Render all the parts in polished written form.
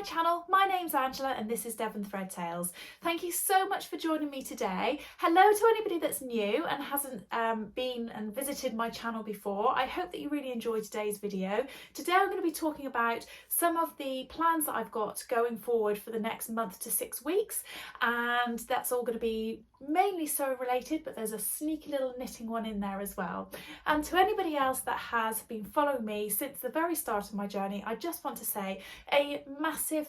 channel. My name's Angela and this is Devon Thread Tales. Thank you so much for joining me today. Hello to anybody that's new and hasn't been and visited my channel before. I hope that you really enjoyed today's video. Today I'm going to be talking about some of the plans that I've got going forward for the next month to 6 weeks, and that's all going to be mainly sewing related, but there's a sneaky little knitting one in there as well. And to anybody else that has been following me since the very start of my journey, I just want to say a massive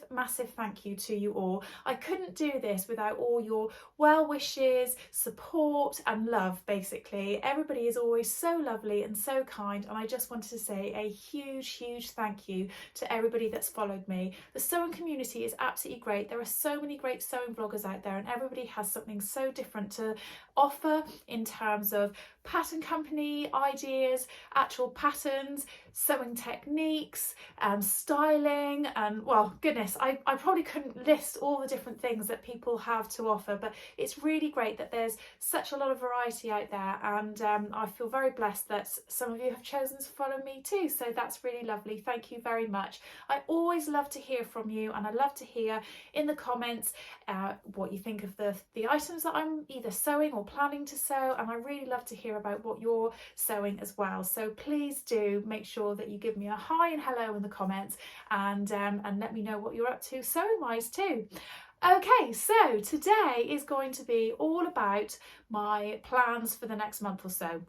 thank you to you all. I couldn't do this without all your well wishes, support and love. Basically everybody is always so lovely and so kind, and I just wanted to say a huge thank you to everybody that's followed me. The sewing community is absolutely great. There are so many great sewing bloggers out there and everybody has something so different to offer in terms of pattern company ideas, actual patterns, sewing techniques, styling, and well, goodness, I probably couldn't list all the different things that people have to offer, but it's really great that there's such a lot of variety out there, and I feel very blessed that some of you have chosen to follow me too, so that's really lovely. Thank you very much. I always love to hear from you, and I love to hear in the comments what you think of the items that I'm either sewing or planning to sew, and I really love to hear about what you're sewing as well. So please do make sure that you give me a hi and hello in the comments, and let me know what you're up to sewing wise too. Okay, so today is going to be all about my plans for the next month or so.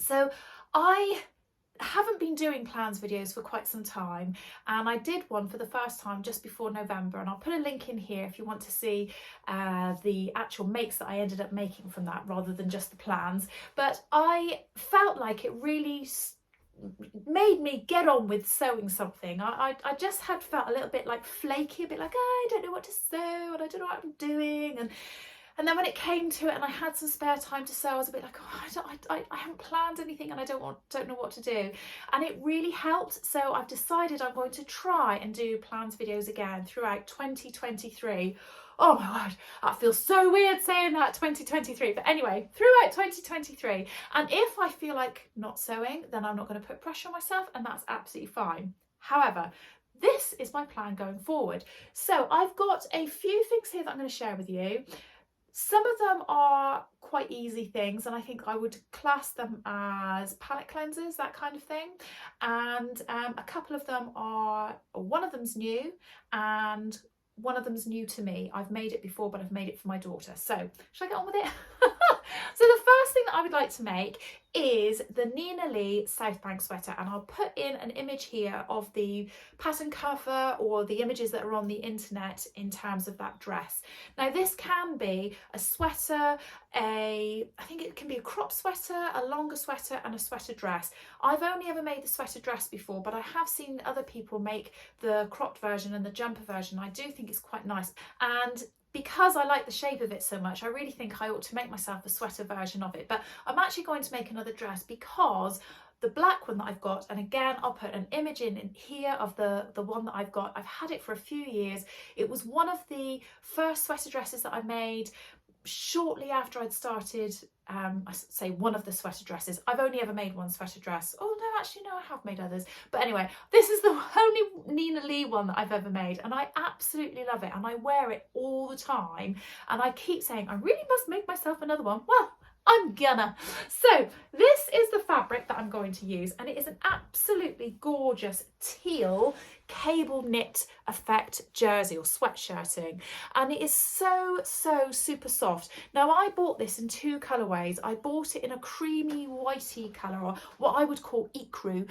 So I haven't been doing plans videos for quite some time, and I did one for the first time just before November, and I'll put a link in here if you want to see the actual makes that I ended up making from that rather than just the plans. But I felt like it really made me get on with sewing something. I just had felt a little bit like flaky, a bit like, oh, I don't know what to sew and I don't know what I'm doing, and then when it came to it and I had some spare time to sew, I was a bit like, oh, I haven't planned anything and I don't know what to do. And it really helped. So I've decided I'm going to try and do plans videos again throughout 2023. Oh my word, that feels so weird saying that, 2023. But anyway, throughout 2023. And if I feel like not sewing, then I'm not going to put pressure on myself, and that's absolutely fine. However, this is my plan going forward. So I've got a few things here that I'm going to share with you. Some of them are quite easy things, and I think I would class them as palette cleansers, that kind of thing. And a couple of them are, one of them's new and one of them's new to me. I've made it before, but I've made it for my daughter. So should I get on with it? So the first thing that I would like to make is the Nina Lee Southbank sweater, and I'll put in an image here of the pattern cover or the images that are on the internet in terms of that dress. Now this can be a sweater, I think it can be a crop sweater, a longer sweater and a sweater dress. I've only ever made the sweater dress before, but I have seen other people make the cropped version and the jumper version. I do think it's quite nice, and because I like the shape of it so much, I really think I ought to make myself a sweater version of it. But I'm actually going to make another dress because the black one that I've got, and again I'll put an image in here of the one that I've got. I've had it for a few years. It was one of the first sweater dresses that I made shortly after I'd started, I say one of the sweater dresses. I've only ever made one sweater dress. Oh no, actually no, I have made others. But anyway, this is the only Nina Lee one that I've ever made, and I absolutely love it, and I wear it all the time, and I keep saying I really must make myself another one. Well, I'm gonna. So this is the fabric that I'm going to use, and it is an absolutely gorgeous teal cable knit effect jersey or sweatshirting, and it is so super soft. Now I bought this in two colorways. I bought it in a creamy whitey color, or what I would call ecru,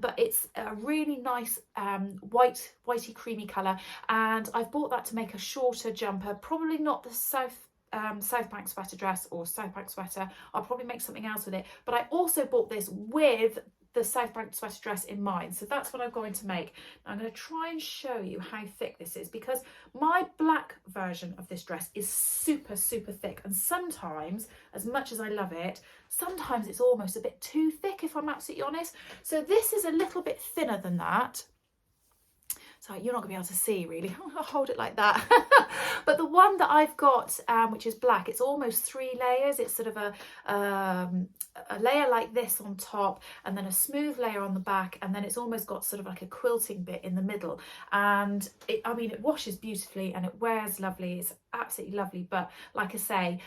but it's a really nice whitey creamy color, and I've bought that to make a shorter jumper, probably not the Southbank sweater dress or Southbank sweater. I'll probably make something else with it, but I also bought this with the Southbank sweater dress in mind, so that's what I'm going to make. Now I'm going to try and show you how thick this is, because my black version of this dress is super thick, and sometimes, as much as I love it, sometimes it's almost a bit too thick, if I'm absolutely honest. So this is a little bit thinner than that. So you're not gonna be able to see really. I'll hold it like that. But the one that I've got, which is black, it's almost 3 layers. It's sort of a layer like this on top, and then a smooth layer on the back, and then it's almost got sort of like a quilting bit in the middle. And I mean, it washes beautifully and it wears lovely. It's absolutely lovely. But like I say,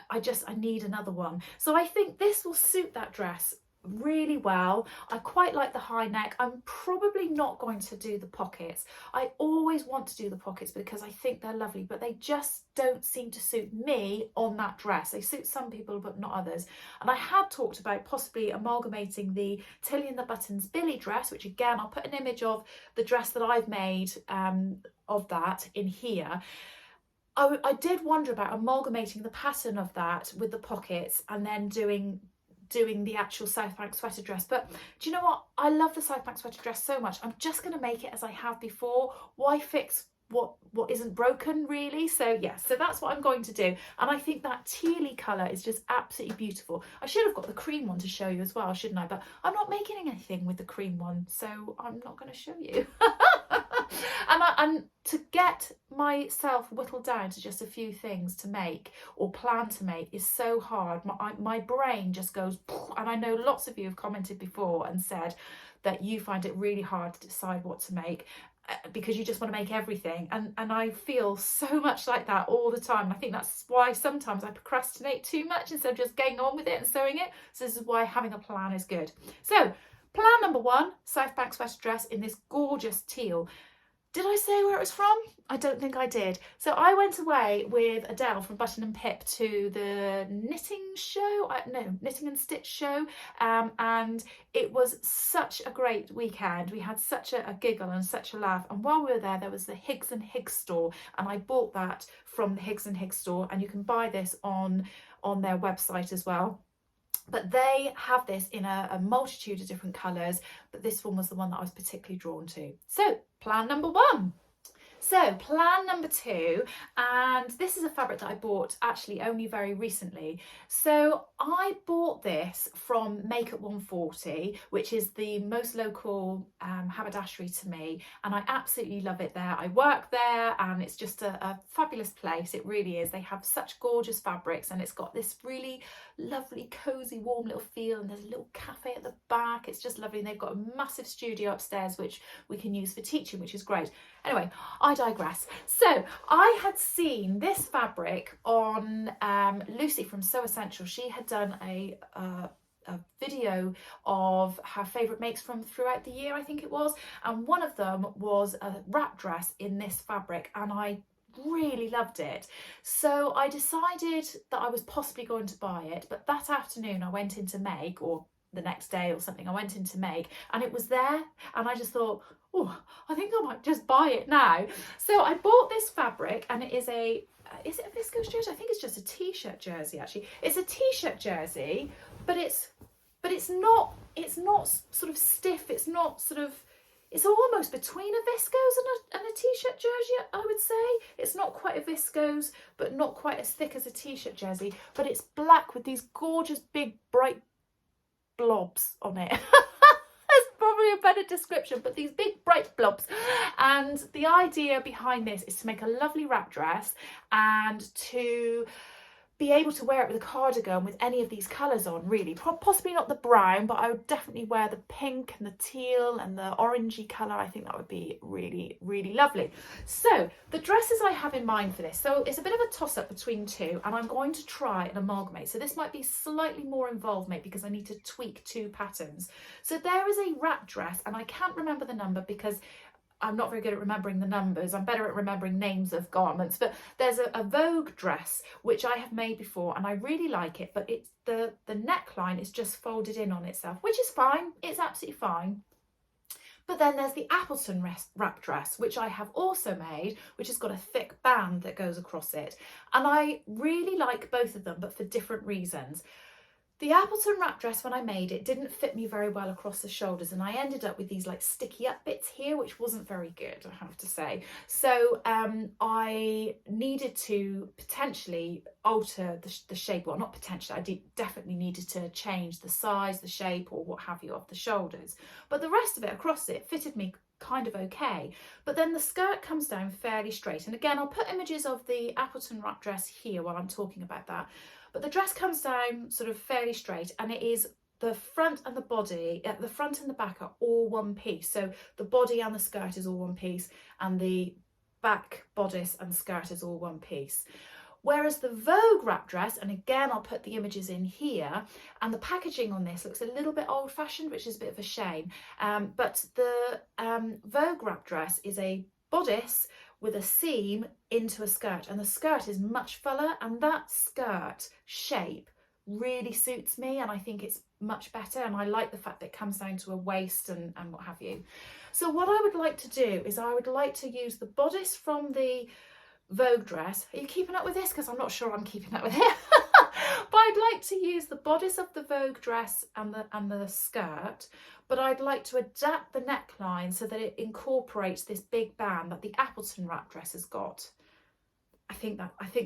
I need another one. So I think this will suit that dress really well. I quite like the high neck. I'm probably not going to do the pockets. I always want to do the pockets because I think they're lovely, but they just don't seem to suit me on that dress. They suit some people but not others. And I had talked about possibly amalgamating the Tilly and the Buttons Billy dress, which again I'll put an image of the dress that I've made of that in here. I did wonder about amalgamating the pattern of that with the pockets and then doing the actual Southbank sweater dress. But do you know what? I love the Southbank sweater dress so much. I'm just going to make it as I have before. Why fix what isn't broken, really? So yeah, so that's what I'm going to do. And I think that tealy colour is just absolutely beautiful. I should have got the cream one to show you as well, shouldn't I? But I'm not making anything with the cream one, so I'm not going to show you. And to get myself whittled down to just a few things to make or plan to make is so hard. My brain just goes, and I know lots of you have commented before and said that you find it really hard to decide what to make because you just want to make everything, and I feel so much like that all the time. I think that's why sometimes I procrastinate too much instead of just getting on with it and sewing it. So this is why having a plan is good. So plan number 1, Southbank sweater dress in this gorgeous teal. Did I say where it was from? I don't think I did. So I went away with Adele from Button and Pip to the knitting show, knitting and stitch show, and it was such a great weekend. We had such a giggle and such a laugh, and while we were there was the Higgs and Higgs store, and I bought that from the Higgs and Higgs store, and you can buy this on their website as well. But they have this in a multitude of different colours, but this one was the one that I was particularly drawn to. So plan number 1. So plan number 2, and this is a fabric that I bought actually only very recently. So I bought this from Make at 140, which is the most local haberdashery to me, and I absolutely love it there. I work there and it's just a fabulous place. It really is. They have such gorgeous fabrics, and it's got this really lovely cozy warm little feel, and there's a little cafe at the back. It's just lovely, and they've got a massive studio upstairs which we can use for teaching, which is great. Anyway, I digress. So I had seen this fabric on Lucy from Sew Essential. She had done a video of her favourite makes from throughout the year, I think it was, and one of them was a wrap dress in this fabric, and I really loved it. So I decided that I was possibly going to buy it, but that afternoon I went into Make, or the next day or something, I went into Make and it was there, and I just thought, oh, I think I might just buy it now. So I bought this fabric, and it is is it a viscose jersey? I think it's just a t-shirt jersey actually. It's a t-shirt jersey, but it's not sort of stiff. It's not sort of, it's almost between a viscose and a t-shirt jersey, I would say. It's not quite a viscose, but not quite as thick as a t-shirt jersey, but it's black with these gorgeous big bright blobs on it. That's probably a better description, but these big bright blobs. And the idea behind this is to make a lovely wrap dress and to be able to wear it with a cardigan with any of these colours on, really. Possibly not the brown, but I would definitely wear the pink and the teal and the orangey colour. I think that would be really, really lovely. So the dresses I have in mind for this, so it's a bit of a toss-up between 2, and I'm going to try and amalgamate. So this might be slightly more involved, maybe, because I need to tweak 2 patterns. So there is a wrap dress, and I can't remember the number because I'm not very good at remembering the numbers. I'm better at remembering names of garments, but there's a Vogue dress which I have made before, and I really like it, but it's the neckline is just folded in on itself, which is fine. It's absolutely fine. But then there's the Appleton wrap dress, which I have also made, which has got a thick band that goes across it, and I really like both of them, but for different reasons. The Appleton wrap dress, when I made it, didn't fit me very well across the shoulders, and I ended up with these like sticky up bits here, which wasn't very good, I have to say. So I needed to potentially alter the shape, well, not potentially, I definitely needed to change the size, the shape, or what have you, of the shoulders. But the rest of it across it fitted me kind of okay. But then the skirt comes down fairly straight. And again, I'll put images of the Appleton wrap dress here while I'm talking about that. But the dress comes down sort of fairly straight, and it is the front and the body, the front and the back are all one piece. So the body and the skirt is all one piece, and the back bodice and skirt is all one piece. Whereas the Vogue wrap dress, and again I'll put the images in here, and the packaging on this looks a little bit old-fashioned, which is a bit of a shame, but the Vogue wrap dress is a bodice with a seam into a skirt, and the skirt is much fuller, and that skirt shape really suits me, and I think it's much better, and I like the fact that it comes down to a waist and what have you. So what I would like to do is I would like to use the bodice from the Vogue dress. Are you keeping up with this? Because I'm not sure I'm keeping up with it. But I'd like to use the bodice of the Vogue dress and the skirt, but I'd like to adapt the neckline so that it incorporates this big band that the Appleton wrap dress has got. I think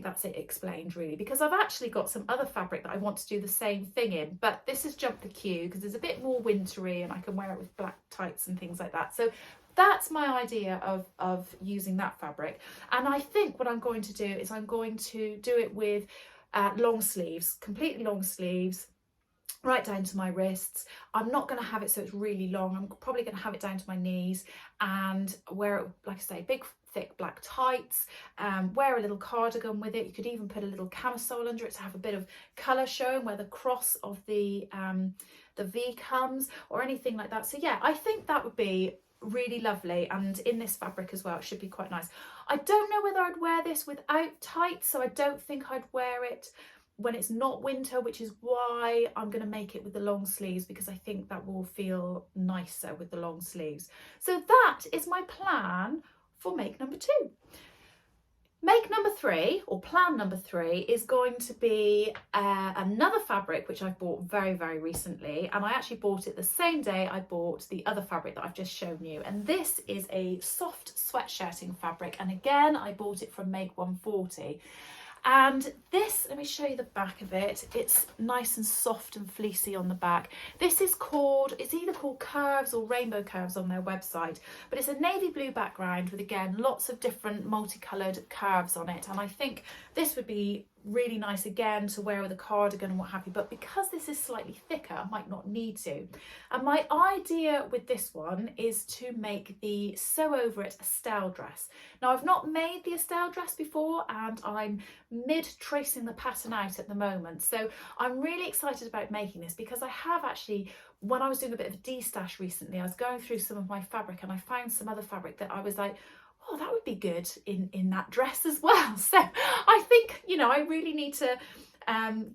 that's it explained, really, because I've actually got some other fabric that I want to do the same thing in, but this has jumped the queue because it's a bit more wintry and I can wear it with black tights and things like that. So that's my idea of using that fabric. And I think what I'm going to do is I'm going to do it with long sleeves, completely long sleeves, right down to my wrists. I'm not going to have it so it's really long. I'm probably going to have it down to my knees and wear it, like I say, big thick black tights, wear a little cardigan with it. You could even put a little camisole under it to have a bit of colour showing where the cross of the V comes, or anything like that. So yeah, I think that would be really lovely, and in this fabric as well, it should be quite nice. I don't know whether I'd wear this without tights, so I don't think I'd wear it when it's not winter, which is why I'm going to make it with the long sleeves, because I think that will feel nicer with the long sleeves. So that is my plan for make number 2. Make number 3, or plan number 3, is going to be another fabric which I've bought very, very recently, and I actually bought it the same day I bought the other fabric that I've just shown you, and this is a soft sweatshirting fabric, and again I bought it from Make 140. And this, let me show you the back of it. It's nice and soft and fleecy on the back. This is called, it's either called Curves or Rainbow Curves on their website, but it's a navy blue background with, again, lots of different multicoloured curves on it. And I think this would be really nice again to wear with a cardigan and what have you, but because this is slightly thicker, I might not need to. And my idea with this one is to make the Sew Over It Estelle dress. Now, I've not made the Estelle dress before, and I'm mid tracing the pattern out at the moment, so I'm really excited about making this, because I have actually, when I was doing a bit of destash recently, I was going through some of my fabric and I found some other fabric that I was like, oh, that would be good in that dress as well. So I think, you know, I really need to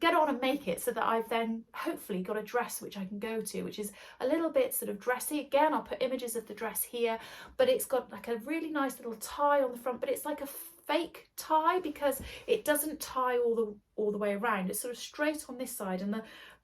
get on and make it so that I've then hopefully got a dress which I can go to, which is a little bit sort of dressy. Again, I'll put images of the dress here, but it's got like a really nice little tie on the front, but it's like a fake tie because it doesn't tie all the way around. It's sort of straight on this side, and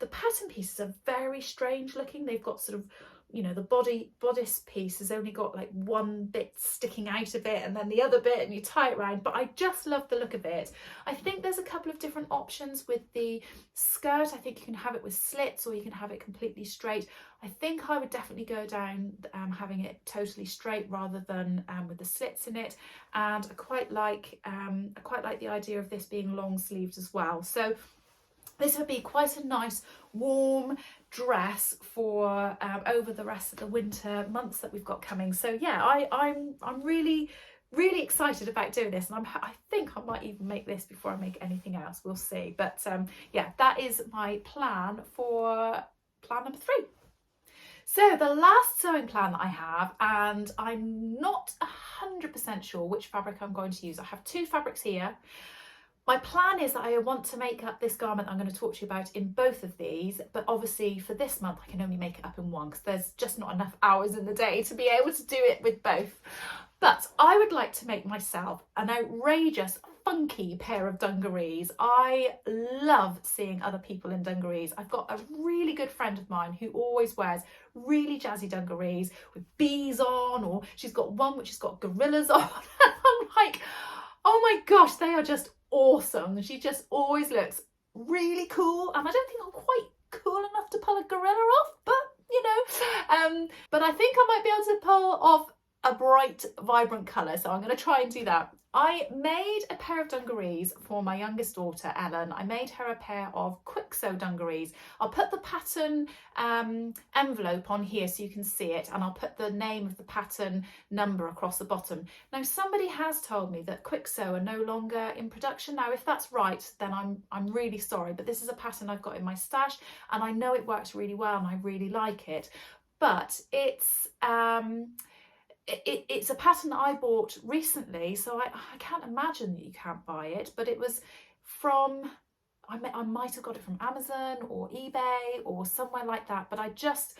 the pattern pieces are very strange looking. They've got sort of, you know, the bodice piece has only got like one bit sticking out of it and then the other bit, and you tie it around, but I just love the look of it. I think there's a couple of different options with the skirt. I think you can have it with slits or you can have it completely straight. I think I would definitely go down having it totally straight rather than with the slits in it, and I quite like the idea of this being long sleeved as well. So this would be quite a nice warm dress for over the rest of the winter months that we've got coming. So yeah, I'm really excited about doing this, and I think I might even make this before I make anything else. We'll see. But yeah, that is my plan for plan number 3. So the last sewing plan that I have, and I'm not 100% sure which fabric I'm going to use. I have 2 fabrics here. My plan is that I want to make up this garment I'm going to talk to you about in both of these, but obviously for this month I can only make it up in one because there's just not enough hours in the day to be able to do it with both. But I would like to make myself an outrageous, funky pair of dungarees. I love seeing other people in dungarees. I've got a really good friend of mine who always wears really jazzy dungarees with bees on, or she's got one which has got gorillas on. I'm like, oh my gosh, they are just awesome. She just always looks really cool, and I don't think I'm quite cool enough to pull a gorilla off, but you know, but I think I might be able to pull off a bright, vibrant colour, so I'm going to try and do that. I made a pair of dungarees for my youngest daughter, Ellen. I made her a pair of quick sew dungarees. I'll put the pattern envelope on here so you can see it, and I'll put the name of the pattern number across the bottom. Now, somebody has told me that quick sew are no longer in production. Now, if that's right, then I'm really sorry, but this is a pattern I've got in my stash, and I know it works really well and I really like it. But it's it's a pattern that I bought recently, so I can't imagine that you can't buy it, but it was from, I might have got it from Amazon or eBay or somewhere like that, but I just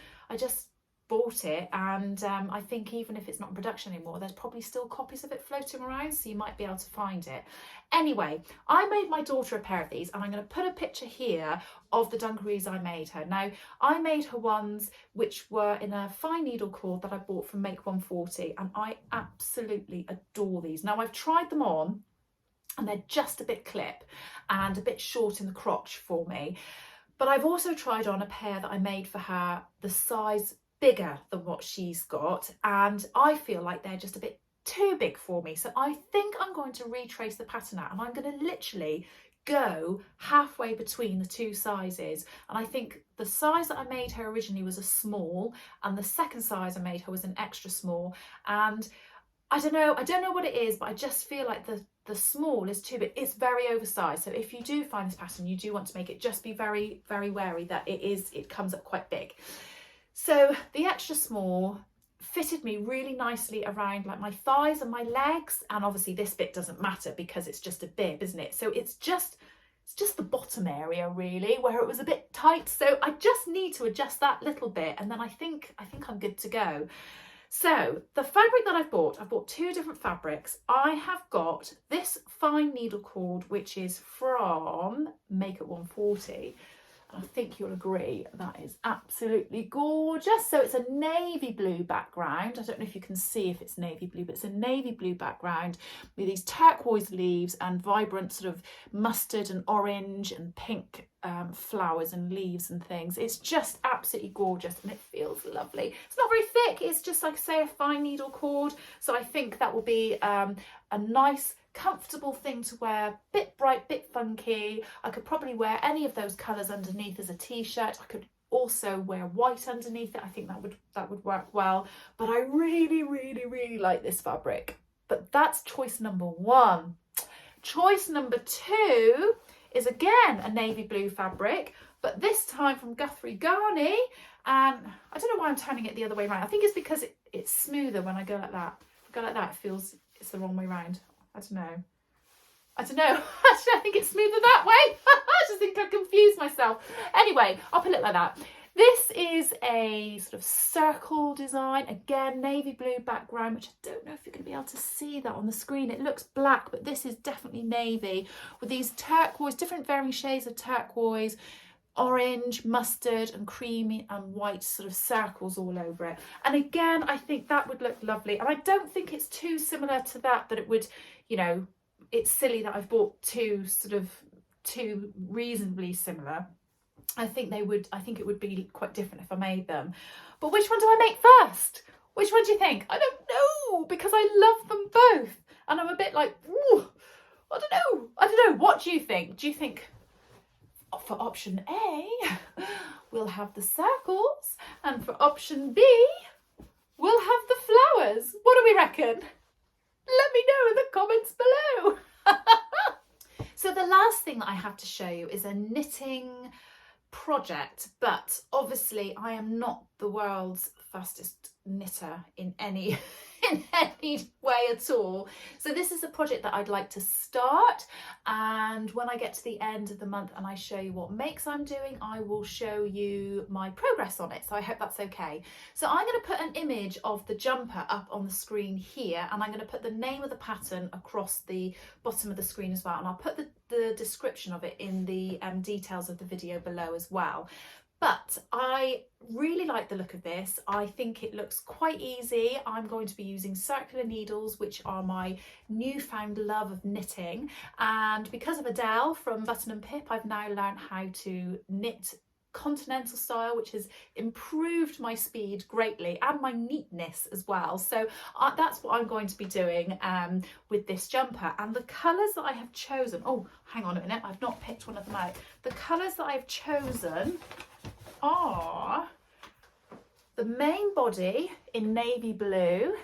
bought it, and I think even if it's not in production anymore, there's probably still copies of it floating around, so you might be able to find it. Anyway, I made my daughter a pair of these, and I'm going to put a picture here of the dungarees I made her. Now, I made her ones which were in a fine needle cord that I bought from Make 140, and I absolutely adore these. Now, I've tried them on, and they're just a bit clip and a bit short in the crotch for me, but I've also tried on a pair that I made for her the size bigger than what she's got, and I feel like they're just a bit too big for me. So I think I'm going to retrace the pattern out, and I'm going to literally go halfway between the two sizes. And I think the size that I made her originally was a small, and the second size I made her was an extra small. And I don't know what it is, but I just feel like the small is too big. It's very oversized. So if you do find this pattern, you do want to make it, just be very, very wary that it comes up quite big. So the extra small fitted me really nicely around like my thighs and my legs, and obviously this bit doesn't matter because it's just a bib, isn't it? So it's just the bottom area really where it was a bit tight, so I just need to adjust that little bit, and then I think I'm good to go. So the fabric that I've bought two different fabrics. I have got this fine needle cord, which is from Make 140. I think you'll agree that is absolutely gorgeous. So it's a navy blue background. I don't know if you can see if it's navy blue, but it's a navy blue background with these turquoise leaves and vibrant sort of mustard and orange and pink flowers and leaves and things. It's just absolutely gorgeous, and it feels lovely. It's not very thick. It's just, like I say, a fine needle cord. So I think that will be a nice, comfortable thing to wear, bit bright, bit funky. I could probably wear any of those colours underneath as a t-shirt. I could also wear white underneath it. I think that would work well, but I really like this fabric. But that's choice number one. Choice number two is again a navy blue fabric, but this time from Guthrie Garney, and I don't know why I'm turning it the other way around. I think it's because it's smoother when I go like that. If I go like that, it feels it's the wrong way around. I don't know. Actually, I think it's smoother that way. I just think I confused myself. Anyway, I'll put it like that. This is a sort of circle design. Again, navy blue background, which I don't know if you're going to be able to see that on the screen. It looks black, but this is definitely navy with these turquoise, different varying shades of turquoise, orange, mustard and creamy and white sort of circles all over it. And again, I think that would look lovely. And I don't think it's too similar to that it would, you know, it's silly that I've bought two reasonably similar. I think it would be quite different if I made them. But which one do I make first? Which one do you think? I don't know, because I love them both. And I'm a bit like, ooh, I don't know. What do you think? Do you think for option A, we'll have the circles, and for option B, we'll have the flowers? What do we reckon? Let me know in the comments below. So the last thing that I have to show you is a knitting project, but obviously I am not the world's fastest knitter in any way at all. So this is a project that I'd like to start, and when I get to the end of the month and I show you what makes I'm doing, I will show you my progress on it. So I hope that's okay. So I'm going to put an image of the jumper up on the screen here, and I'm going to put the name of the pattern across the bottom of the screen as well, and I'll put the description of it in the details of the video below as well. But I really like the look of this. I think it looks quite easy. I'm going to be using circular needles, which are my newfound love of knitting. And because of Adele from Button and Pip, I've now learned how to knit continental style, which has improved my speed greatly and my neatness as well. So that's what I'm going to be doing with this jumper. And the colours that I have chosen, oh, hang on a minute, I've not picked one of them out. The colours that I've chosen are the main body in navy blue,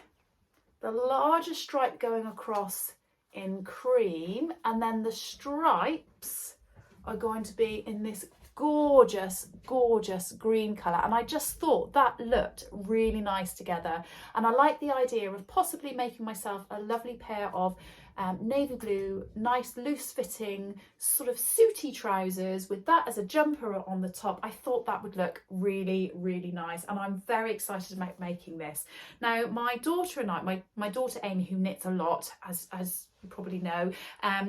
the larger stripe going across in cream, and then the stripes are going to be in this gorgeous, gorgeous green colour. And I just thought that looked really nice together. And I like the idea of possibly making myself a lovely pair of navy blue, nice loose fitting sort of suity trousers with that as a jumper on the top. I thought that would look really, really nice, and I'm very excited about making this. Now my daughter and I, my daughter Amy, who knits a lot, as you probably know,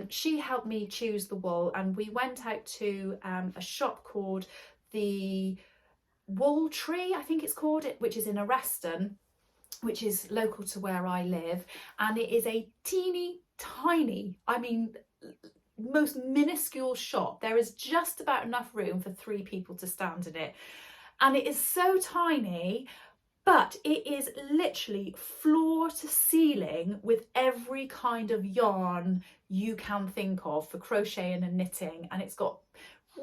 she helped me choose the wool, and we went out to a shop called the Wool Tree, I think it's called, which is in Arreston, which is local to where I live, and it is a teeny tiny, I mean most minuscule shop. There is just about enough room for 3 people to stand in it, and it is so tiny, but it is literally floor to ceiling with every kind of yarn you can think of for crocheting and knitting, and it's got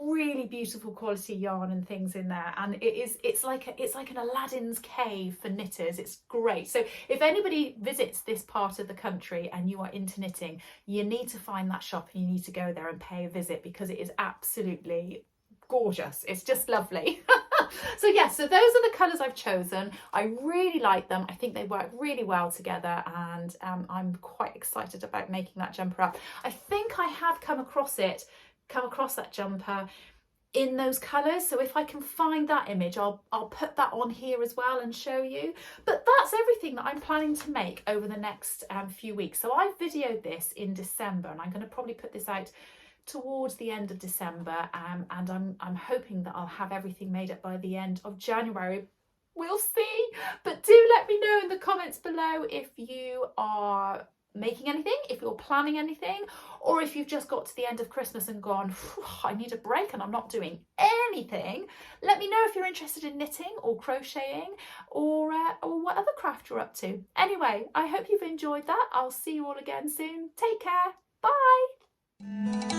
really beautiful quality yarn and things in there, and it's like an Aladdin's cave for knitters. It's great. So if anybody visits this part of the country and you are into knitting, you need to find that shop and you need to go there and pay a visit, because it is absolutely gorgeous. It's just lovely. So yes, so those are the colours I've chosen. I really like them. I think they work really well together, and I'm quite excited about making that jumper up. I think I have come across that jumper in those colours, so if I can find that image, I'll put that on here as well and show you. But that's everything that I'm planning to make over the next few weeks. So I videoed this in December, and I'm going to probably put this out towards the end of December, and I'm hoping that I'll have everything made up by the end of January. We'll see. But do let me know in the comments below if you are making anything, if you're planning anything, or if you've just got to the end of Christmas and gone, I need a break and I'm not doing anything. Let me know if you're interested in knitting or crocheting or what other craft you're up to. Anyway, I hope you've enjoyed that. I'll see you all again soon. Take care. Bye.